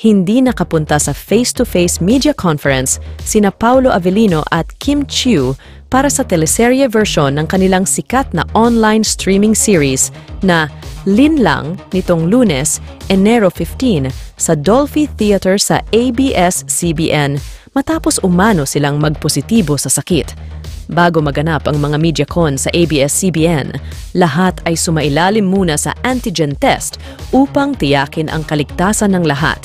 hindi nakapunta sa face-to-face media conference sina Paolo Avellino at Kim Chiu para sa teleserye version ng kanilang sikat na online streaming series na Linlang nitong Lunes, Enero 15 sa Dolphy Theater sa ABS-CBN matapos umano silang magpositibo sa sakit. Bago maganap ang mga MediaCon sa ABS-CBN, lahat ay sumailalim muna sa antigen test upang tiyakin ang kaligtasan ng lahat.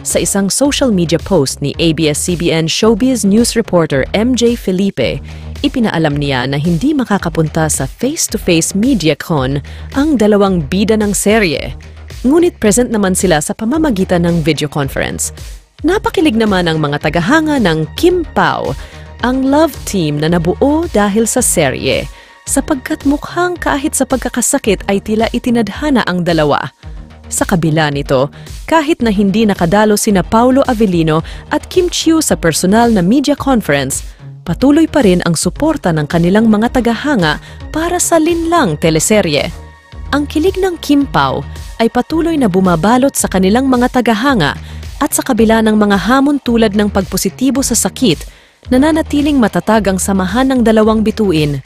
Sa isang social media post ni ABS-CBN Showbiz News reporter MJ Felipe, ipinaalam niya na hindi makakapunta sa face-to-face MediaCon ang dalawang bida ng serye. Ngunit present naman sila sa pamamagitan ng video conference. Napakilig naman ang mga tagahanga ng Kim Pao, ang love team na nabuo dahil sa serye, sapagkat mukhang kahit sa pagkakasakit ay tila itinadhana ang dalawa. Sa kabila nito, kahit na hindi nakadalo sina Paolo Avellino at Kim Chiu sa personal na media conference, patuloy pa rin ang suporta ng kanilang mga tagahanga para sa Linlang teleserye. Ang kilig ng Kim Pao ay patuloy na bumabalot sa kanilang mga tagahanga at sa kabila ng mga hamon tulad ng pagpositibo sa sakit, nananatiling matatag ang samahan ng dalawang bituin.